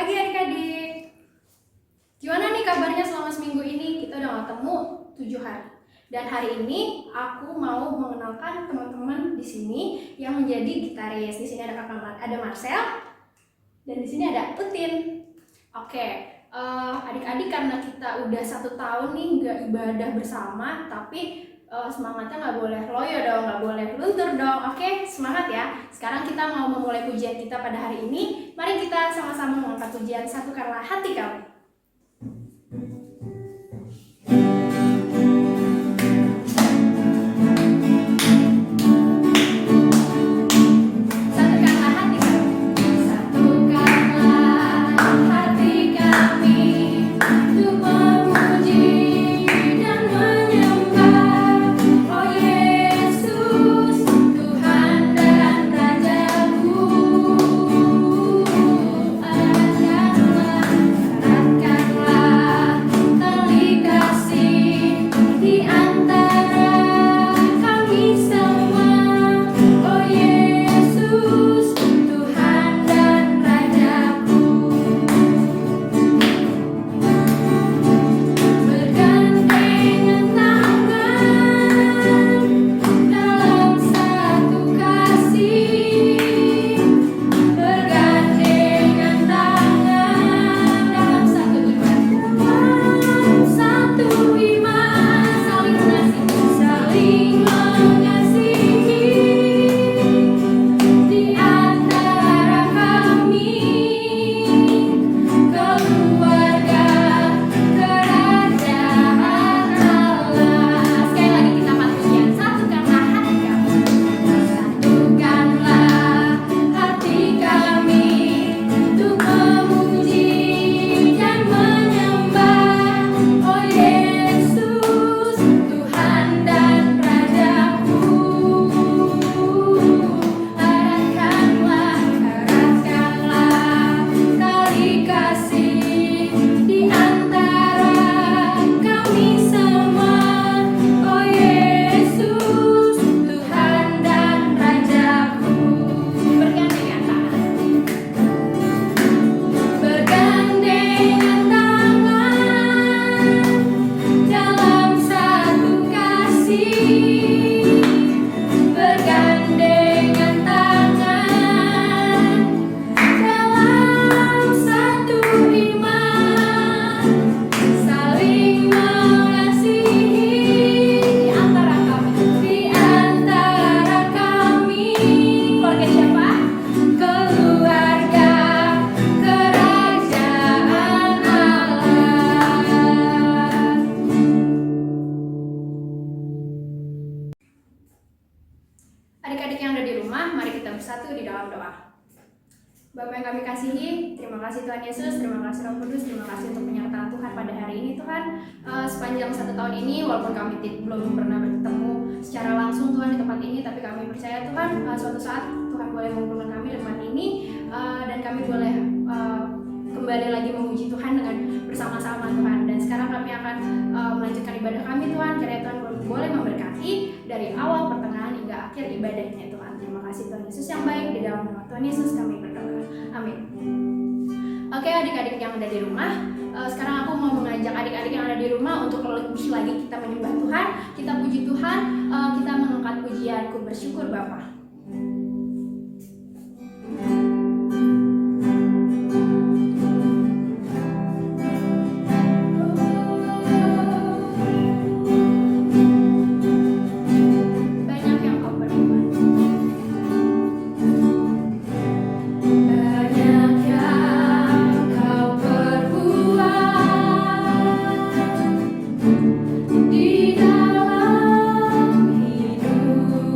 pagi adik-adik. Gimana nih kabarnya selama seminggu ini? Kita udah ketemu 7 hari. Dan hari ini aku mau mengenalkan teman-teman di sini yang menjadi gitaris. Di sini ada ada Marcel dan di sini ada Utin. Oke, adik-adik, karena kita udah 1 tahun nih nggak ibadah bersama, tapi semangatnya nggak boleh loyo dong, nggak boleh luntur dong. Oke, semangat ya. Sekarang kita mau memulai pujian kita pada hari ini. Mari kita sama-sama mengangkat pujian Satukanlah Hati Kami. Adik-adik yang ada di rumah, mari kita bersatu di dalam doa. Bapa yang kami kasihi, terima kasih Tuhan Yesus, terima kasih Roh Kudus, terima kasih untuk penyertaan Tuhan pada hari ini Tuhan. Sepanjang 1 tahun ini, walaupun kami belum pernah bertemu secara langsung Tuhan di tempat ini, tapi kami percaya Tuhan, suatu saat Tuhan boleh mengumpulkan kami di tempat ini, dan kami boleh kembali lagi memuji Tuhan dengan bersama-sama Tuhan. Dan sekarang kami akan melanjutkan ibadah kami Tuhan. Kiranya Tuhan boleh memberkati dari awal, pertengahan hingga akhir ibadahnya Tuhan. Terima kasih Tuhan Yesus yang baik, di dalam nama Tuhan Yesus kami berdoa. Amin. Oke adik-adik yang ada di rumah, sekarang aku mau mengajak adik-adik yang ada di rumah untuk lebih lagi kita menyembah Tuhan, kita puji Tuhan, kita mengangkat pujian Ku Bersyukur Bapa. Di dalam hidup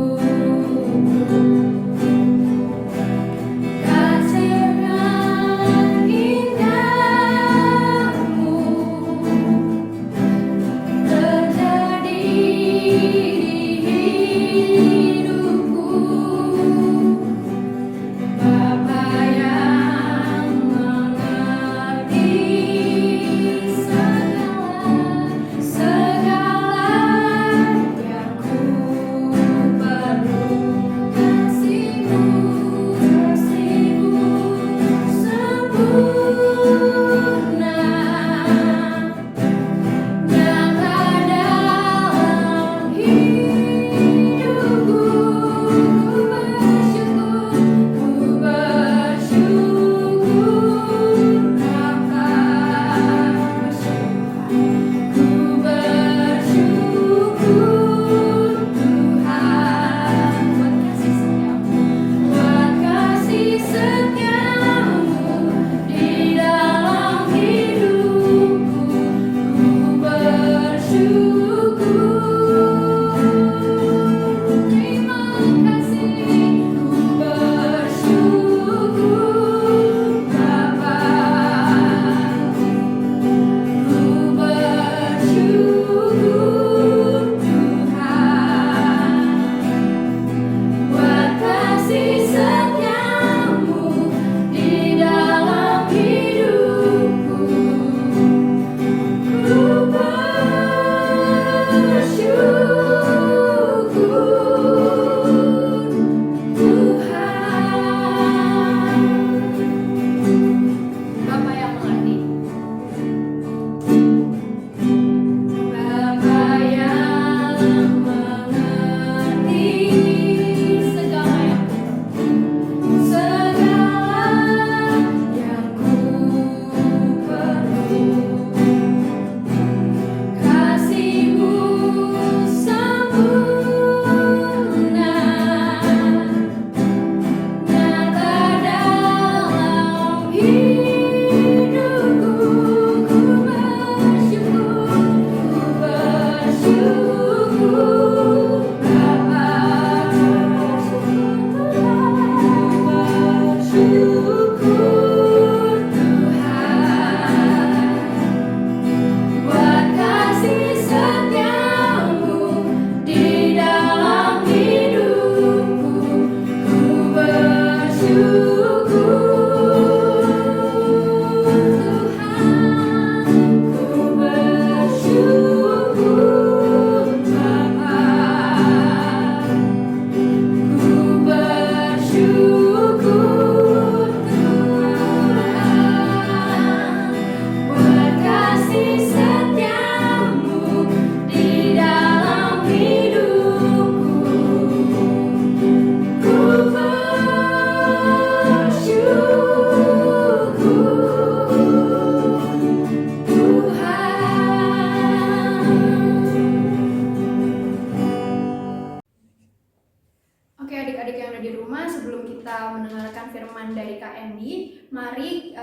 mari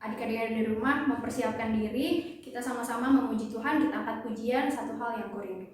adik-adik di rumah mempersiapkan diri, kita sama-sama memuji Tuhan, kita angkat pujian Satu Hal Yang Kurindu.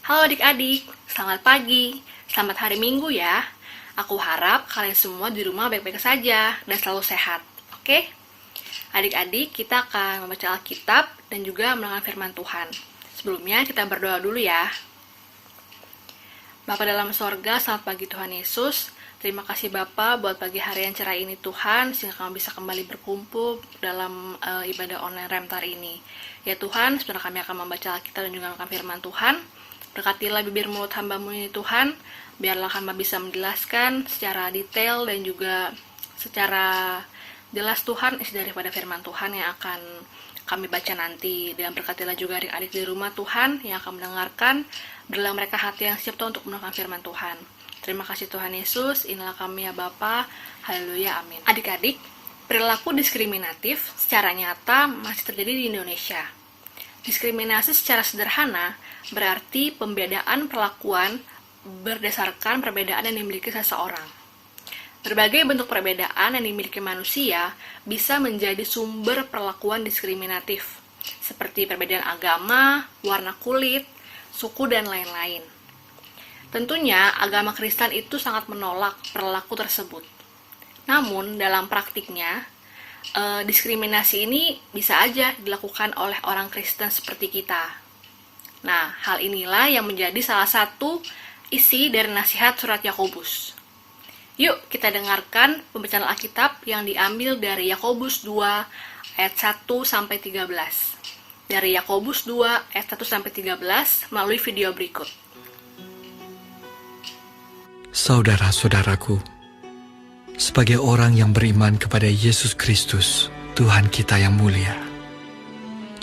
Halo adik-adik, selamat pagi, selamat hari Minggu ya. Aku harap kalian semua di rumah baik-baik saja dan selalu sehat, oke? Adik-adik, kita akan membaca Alkitab dan juga mendengar firman Tuhan. Sebelumnya kita berdoa dulu ya. Bapa dalam sorga, selamat pagi Tuhan Yesus. Terima kasih Bapa buat pagi hari yang cerah ini Tuhan, sehingga kami bisa kembali berkumpul dalam ibadah online Remtar ini. Ya Tuhan, sebentar kami akan membaca Alkitab dan juga mendengar firman Tuhan. Berkatilah bibir mulut hamba-Mu ini Tuhan, biarlah hamba bisa menjelaskan secara detail dan juga secara jelas Tuhan isi daripada firman Tuhan yang akan kami baca nanti. Dan berkatilah juga adik-adik di rumah Tuhan yang akan mendengarkan, berilah mereka hati yang siap Tuhan untuk mendengarkan firman Tuhan. Terima kasih Tuhan Yesus, inilah kami ya Bapa, haleluya, amin. Adik-adik, perilaku diskriminatif secara nyata masih terjadi di Indonesia. Diskriminasi secara sederhana berarti pembedaan perlakuan berdasarkan perbedaan yang dimiliki seseorang. Berbagai bentuk perbedaan yang dimiliki manusia bisa menjadi sumber perlakuan diskriminatif, seperti perbedaan agama, warna kulit, suku, dan lain-lain. Tentunya, agama Kristen itu sangat menolak perilaku tersebut. Namun, dalam praktiknya, diskriminasi ini bisa aja dilakukan oleh orang Kristen seperti kita. Nah, hal inilah yang menjadi salah satu isi dari nasihat surat Yakobus. Yuk kita dengarkan pembacaan Alkitab yang diambil dari Yakobus 2 ayat 1 sampai 13. Dari Yakobus 2 ayat 1 sampai 13 melalui video berikut. Saudara-saudaraku, sebagai orang yang beriman kepada Yesus Kristus, Tuhan kita yang mulia,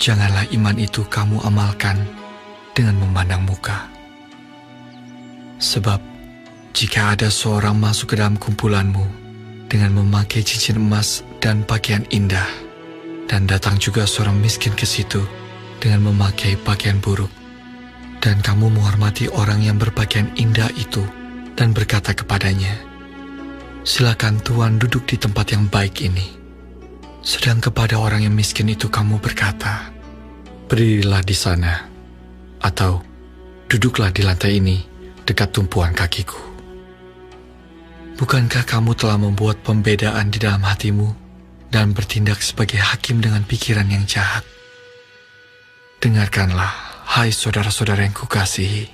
janganlah iman itu kamu amalkan dengan memandang muka. Sebab, jika ada seorang masuk ke dalam kumpulanmu dengan memakai cincin emas dan pakaian indah, dan datang juga seorang miskin ke situ dengan memakai pakaian buruk, dan kamu menghormati orang yang berpakaian indah itu dan berkata kepadanya, "Silakan Tuan duduk di tempat yang baik ini." Sedang kepada orang yang miskin itu kamu berkata, "Berdirilah di sana," atau "Duduklah di lantai ini dekat tumpuan kakiku." Bukankah kamu telah membuat pembedaan di dalam hatimu dan bertindak sebagai hakim dengan pikiran yang jahat? Dengarkanlah, hai saudara-saudara yang kukasihi.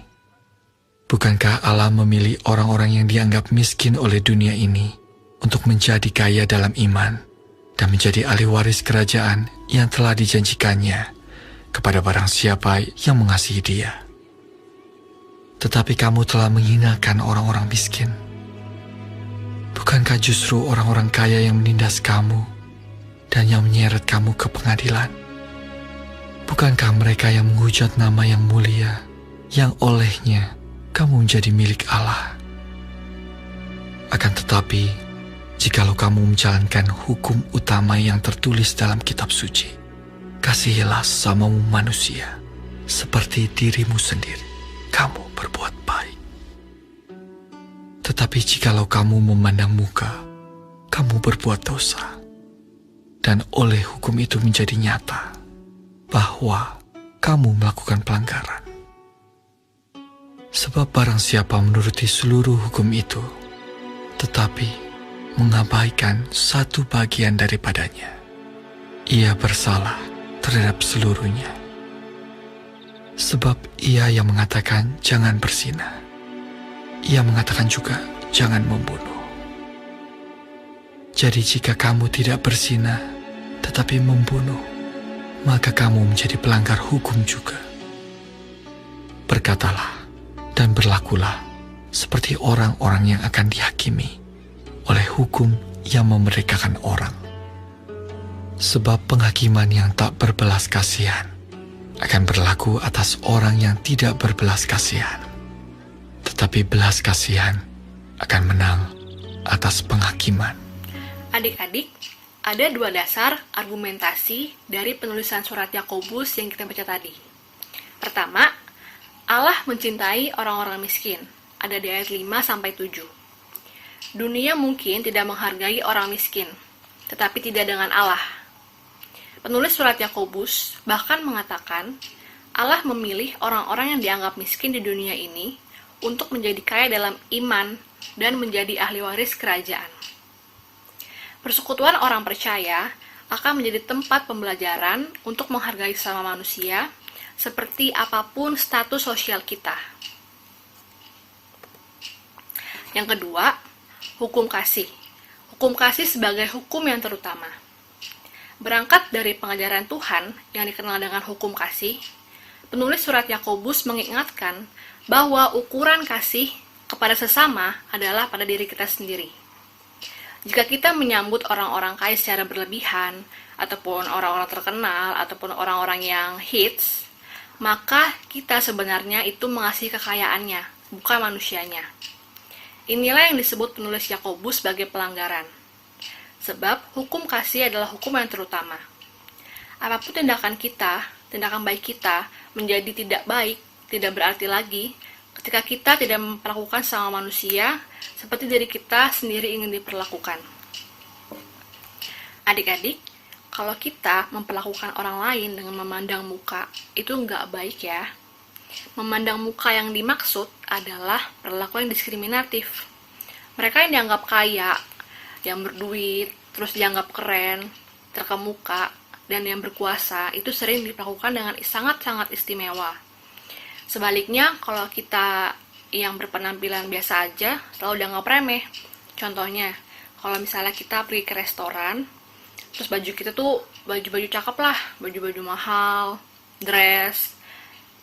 Bukankah Allah memilih orang-orang yang dianggap miskin oleh dunia ini untuk menjadi kaya dalam iman dan menjadi ahli waris kerajaan yang telah dijanjikannya kepada barang siapa yang mengasihi Dia? Tetapi kamu telah menghinakan orang-orang miskin. Bukankah justru orang-orang kaya yang menindas kamu dan yang menyeret kamu ke pengadilan? Bukankah mereka yang menghujat nama yang mulia, yang olehnya kamu menjadi milik Allah? Akan tetapi, jikalau kamu menjalankan hukum utama yang tertulis dalam kitab suci, kasihilah sesamamu manusia, seperti dirimu sendiri, kamu berbuat baik. Tetapi jikalau kamu memandang muka, kamu berbuat dosa. Dan oleh hukum itu menjadi nyata bahwa kamu melakukan pelanggaran. Sebab barang siapa menuruti seluruh hukum itu, tetapi mengabaikan satu bagian daripadanya, ia bersalah terhadap seluruhnya. Sebab ia yang mengatakan jangan berzina, ia mengatakan juga, jangan membunuh. Jadi jika kamu tidak berzina, tetapi membunuh, maka kamu menjadi pelanggar hukum juga. Berkatalah dan berlakulah seperti orang-orang yang akan dihakimi oleh hukum yang memerdekakan orang. Sebab penghakiman yang tak berbelas kasihan akan berlaku atas orang yang tidak berbelas kasihan. Tetapi belas kasihan akan menang atas penghakiman. Adik-adik, ada dua dasar argumentasi dari penulisan surat Yakobus yang kita baca tadi. Pertama, Allah mencintai orang-orang miskin. Ada di ayat 5-7. Dunia mungkin tidak menghargai orang miskin, tetapi tidak dengan Allah. Penulis surat Yakobus bahkan mengatakan Allah memilih orang-orang yang dianggap miskin di dunia ini untuk menjadi kaya dalam iman dan menjadi ahli waris kerajaan. Persekutuan orang percaya akan menjadi tempat pembelajaran untuk menghargai sesama manusia seperti apapun status sosial kita. Yang kedua, hukum kasih. Hukum kasih sebagai hukum yang terutama. Berangkat dari pengajaran Tuhan yang dikenal dengan hukum kasih, penulis surat Yakobus mengingatkan bahwa ukuran kasih kepada sesama adalah pada diri kita sendiri. Jika kita menyambut orang-orang kaya secara berlebihan, ataupun orang-orang terkenal, ataupun orang-orang yang hits, maka kita sebenarnya itu mengasihi kekayaannya, bukan manusianya. Inilah yang disebut penulis Yakobus sebagai pelanggaran. Sebab hukum kasih adalah hukum yang terutama. Apapun tindakan kita, tindakan baik kita menjadi tidak baik, tidak berarti lagi ketika kita tidak memperlakukan sama manusia seperti diri kita sendiri ingin diperlakukan. Adik-adik, kalau kita memperlakukan orang lain dengan memandang muka, itu nggak baik ya. Memandang muka yang dimaksud adalah perlakuan yang diskriminatif. Mereka yang dianggap kaya, yang berduit, terus dianggap keren, terkemuka, dan yang berkuasa, itu sering diperlakukan dengan sangat-sangat istimewa. Sebaliknya, kalau kita yang berpenampilan biasa aja, selalu dianggap remeh. Contohnya, kalau misalnya kita pergi ke restoran, terus baju kita tuh baju-baju cakep lah, baju-baju mahal, dress,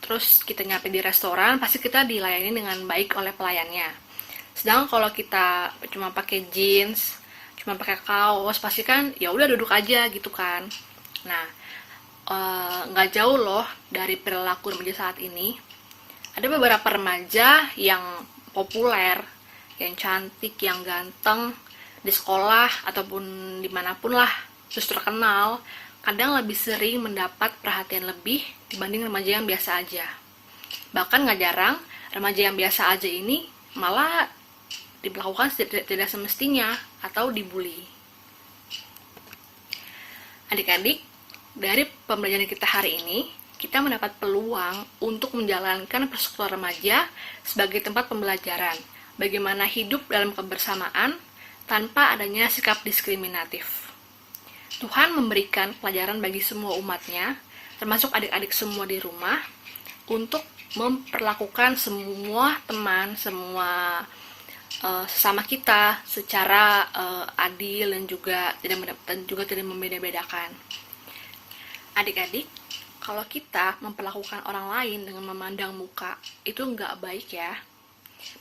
terus kita nyampe di restoran, pasti kita dilayani dengan baik oleh pelayannya. Sedangkan kalau kita cuma pakai jeans, cuma pakai kaos, pasti kan ya udah duduk aja gitu kan. Nah, nggak jauh loh dari perilaku remaja saat ini. Ada beberapa remaja yang populer, yang cantik, yang ganteng di sekolah ataupun dimanapun lah, terus terkenal, kadang lebih sering mendapat perhatian lebih dibanding remaja yang biasa aja. Bahkan nggak jarang remaja yang biasa aja ini malah diperlakukan tidak semestinya atau dibully. Adik-adik, dari pembelajaran kita hari ini, kita mendapat peluang untuk menjalankan persekutuan remaja sebagai tempat pembelajaran bagaimana hidup dalam kebersamaan tanpa adanya sikap diskriminatif. Tuhan memberikan pelajaran bagi semua umatnya, termasuk adik-adik semua di rumah, untuk memperlakukan semua teman, semua sesama kita secara adil dan juga tidak membeda-bedakan. Adik-adik, kalau kita memperlakukan orang lain dengan memandang muka, itu nggak baik ya.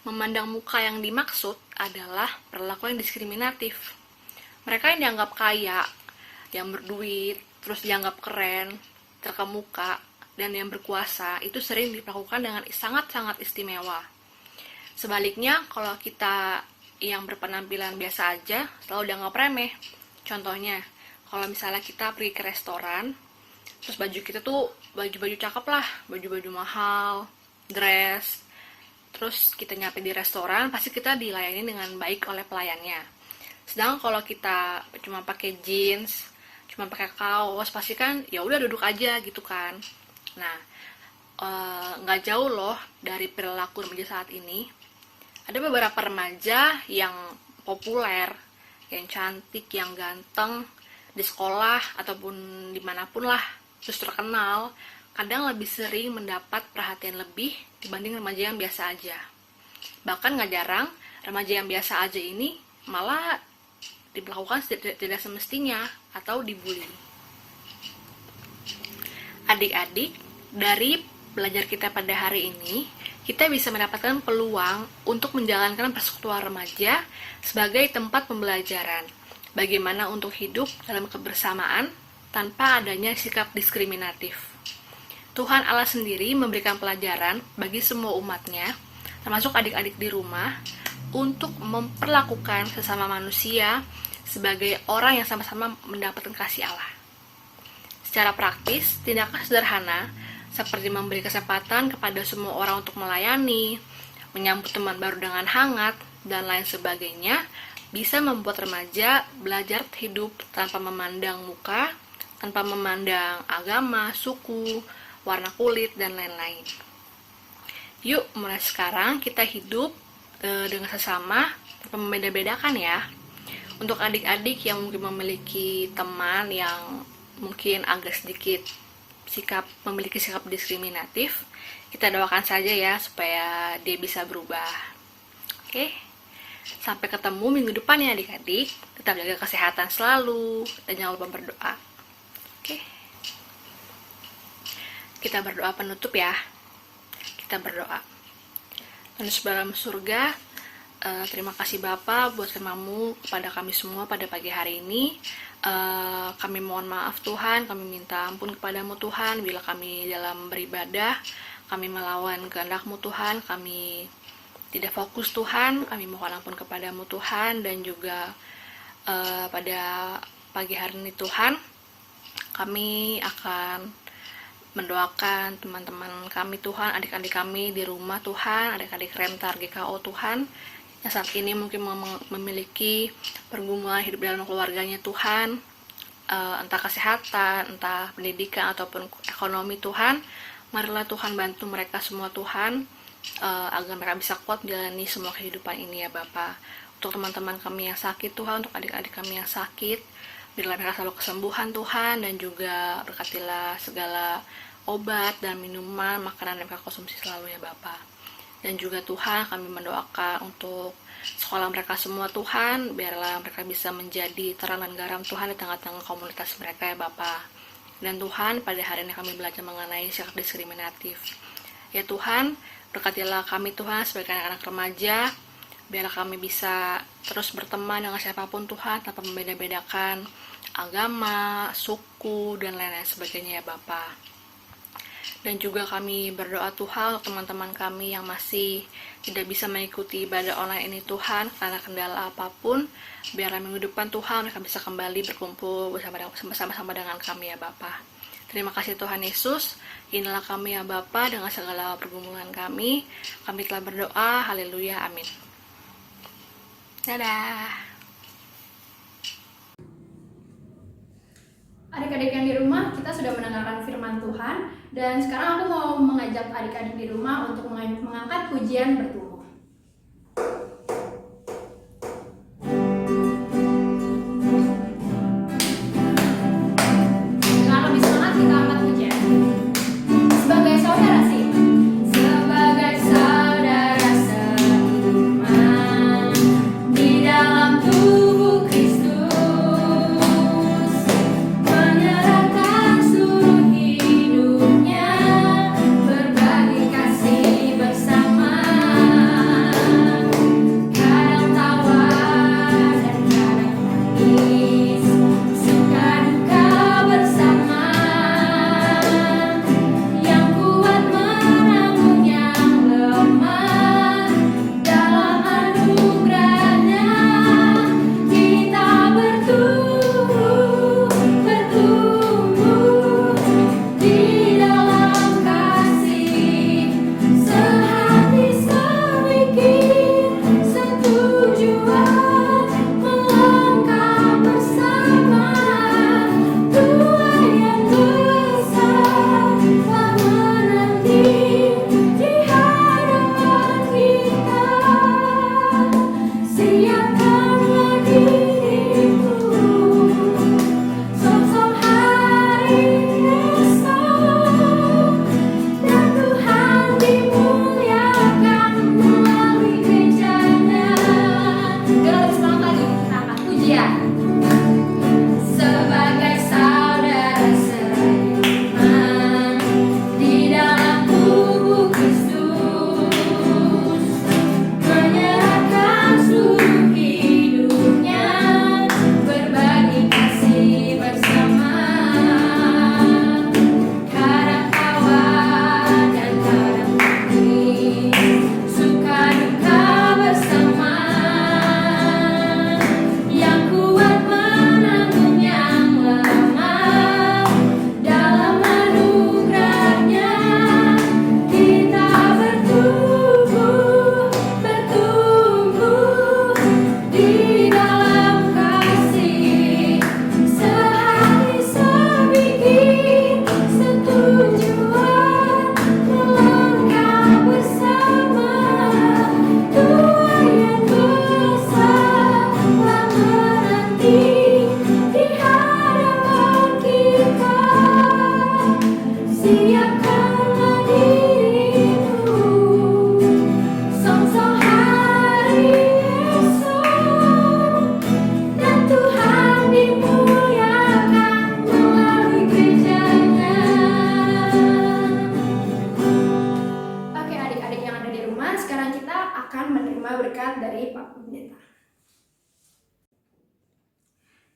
Memandang muka yang dimaksud adalah perlakuan yang diskriminatif. Mereka yang dianggap kaya, yang berduit, terus dianggap keren, terkemuka, dan yang berkuasa, itu sering diperlakukan dengan sangat-sangat istimewa. Sebaliknya, kalau kita yang berpenampilan biasa aja, selalu dianggap remeh. Contohnya, kalau misalnya kita pergi ke restoran, terus baju kita tuh baju-baju cakep lah, baju-baju mahal, dress, terus kita nyampe di restoran, pasti kita dilayani dengan baik oleh pelayannya. Sedangkan kalau kita cuma pakai jeans, cuma pakai kaos, pasti kan ya udah duduk aja gitu kan. Nah, nggak jauh loh dari perilaku remaja saat ini. Ada beberapa remaja yang populer, yang cantik, yang ganteng di sekolah ataupun dimanapun lah, terus terkenal, kadang lebih sering mendapat perhatian lebih dibanding remaja yang biasa aja. Bahkan nggak jarang, remaja yang biasa aja ini malah diperlakukan tidak semestinya atau dibully. Adik-adik, dari belajar kita pada hari ini, kita bisa mendapatkan peluang untuk menjalankan persekutuan remaja sebagai tempat pembelajaran bagaimana untuk hidup dalam kebersamaan tanpa adanya sikap diskriminatif. Tuhan Allah sendiri memberikan pelajaran bagi semua umatnya, termasuk adik-adik di rumah, untuk memperlakukan sesama manusia sebagai orang yang sama-sama mendapatkan kasih Allah. Secara praktis, tindakan sederhana seperti memberi kesempatan kepada semua orang untuk melayani, menyambut teman baru dengan hangat, dan lain sebagainya, bisa membuat remaja belajar hidup tanpa memandang muka, tanpa memandang agama, suku, warna kulit, dan lain-lain. Yuk, mulai sekarang kita hidup dengan sesama tanpa membeda-bedakan ya. Untuk adik-adik yang mungkin memiliki teman yang mungkin agak sedikit memiliki sikap diskriminatif, kita doakan saja ya supaya dia bisa berubah. Oke, sampai ketemu minggu depan ya adik-adik. Tetap jaga kesehatan selalu dan jangan lupa berdoa. Oke, kita berdoa penutup ya. Kita berdoa. Tuhan dalam surga, terima kasih Bapa buat firman-Mu kepada kami semua pada pagi hari ini. Kami mohon maaf Tuhan, kami minta ampun kepadamu Tuhan bila kami dalam beribadah kami melawan kehendak-Mu Tuhan, kami tidak fokus Tuhan, kami mohon ampun kepadamu Tuhan. Dan juga pada pagi hari ini Tuhan, kami akan mendoakan teman-teman kami Tuhan, adik-adik kami di rumah Tuhan, adik-adik Remtar GKO Tuhan, yang saat ini mungkin memiliki pergumulan hidup dalam keluarganya Tuhan, entah kesehatan, entah pendidikan, ataupun ekonomi Tuhan. Marilah Tuhan bantu mereka semua Tuhan, agar mereka bisa kuat menjalani semua kehidupan ini ya Bapa. Untuk teman-teman kami yang sakit Tuhan, untuk adik-adik kami yang sakit, berilah mereka selalu kesembuhan Tuhan, dan juga berkatilah segala obat dan minuman, makanan yang mereka konsumsi selalu ya Bapa. Dan juga Tuhan, kami mendoakan untuk sekolah mereka semua Tuhan, biarlah mereka bisa menjadi terang dan garam Tuhan di tengah-tengah komunitas mereka ya Bapa. Dan Tuhan, pada hari ini kami belajar mengenai sikap diskriminatif. Ya Tuhan, berkatilah kami Tuhan sebagai anak-anak remaja, biarlah kami bisa terus berteman dengan siapapun Tuhan tanpa membeda-bedakan agama, suku, dan lain-lain sebagainya ya Bapa. Dan juga kami berdoa Tuhan untuk teman-teman kami yang masih tidak bisa mengikuti ibadah online ini Tuhan karena kendala apapun, biarlah minggu depan Tuhan mereka bisa kembali berkumpul bersama-sama dengan kami ya Bapa. Terima kasih Tuhan Yesus, inilah kami ya Bapa dengan segala pergumulan kami telah berdoa, haleluya, amin. Dadah. Adik-adik yang di rumah, kita sudah mendengarkan firman Tuhan, dan sekarang aku mau mengajak adik-adik di rumah untuk mengangkat pujian bertumbuh. Dengan lebih semangat kita angkat pujian. Sebagai saudara sih, sebagai saudara seiman di dalam tubuh Kristus.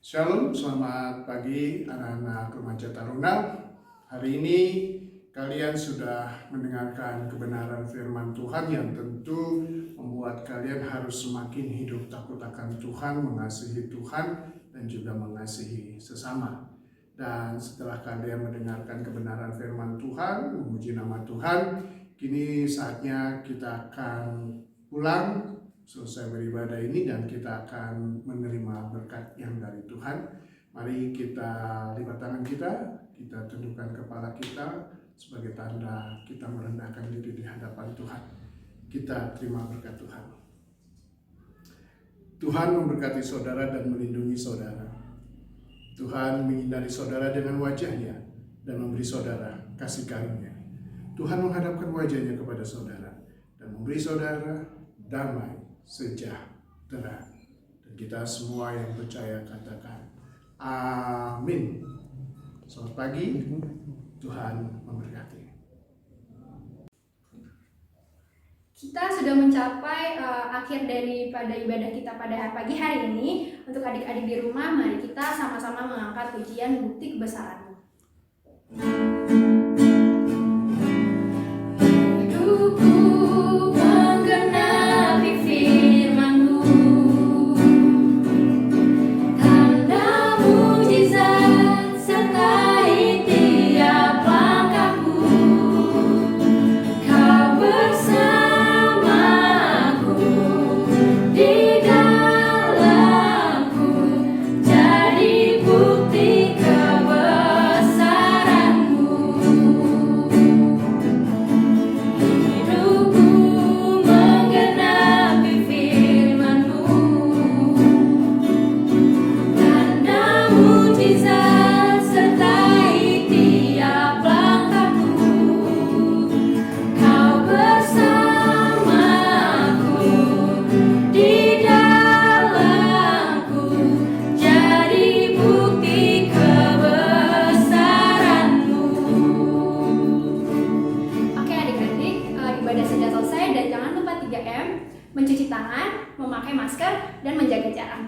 Shalom, selamat pagi anak-anak remaja taruna. Hari ini kalian sudah mendengarkan kebenaran firman Tuhan yang tentu membuat kalian harus semakin hidup takut akan Tuhan, mengasihi Tuhan, dan juga mengasihi sesama. Dan setelah kalian mendengarkan kebenaran firman Tuhan, memuji nama Tuhan, kini saatnya kita akan pulang selesai beribadah ini dan kita akan menerima berkat yang dari Tuhan. Mari kita lipat tangan kita tundukkan kepala kita sebagai tanda kita merendahkan diri di hadapan Tuhan. Kita terima berkat Tuhan. Tuhan memberkati saudara dan melindungi saudara. Tuhan menyinari saudara dengan wajahnya dan memberi saudara kasih karunia. Tuhan menghadapkan wajahnya kepada saudara dan dan memberi saudara damai sejahtera. Dan kita semua yang percaya katakan amin. Selamat pagi, Tuhan memberkati. Kita sudah mencapai akhir daripada ibadah kita pada pagi hari ini. Untuk adik-adik di rumah, mari kita sama-sama mengangkat pujian Bukti Kebesaran-Mu. Hidupku menggenapi firman-Mu, tanda mujizat sertai tiap langkahku. Kau bersamaku di dalamku, jadi bukti kebesaran-Mu. Hidupku menggenapi firman-Mu, tanda mujizat sertai tiap langkahku. Kau bersamaku di dalamku, jadi bukti kebesaran-Mu. Oke adik-adik, ibadah sudah selesai dan jangan lupa 3M, mencuci tangan, memakai masker, dan menjaga jarak.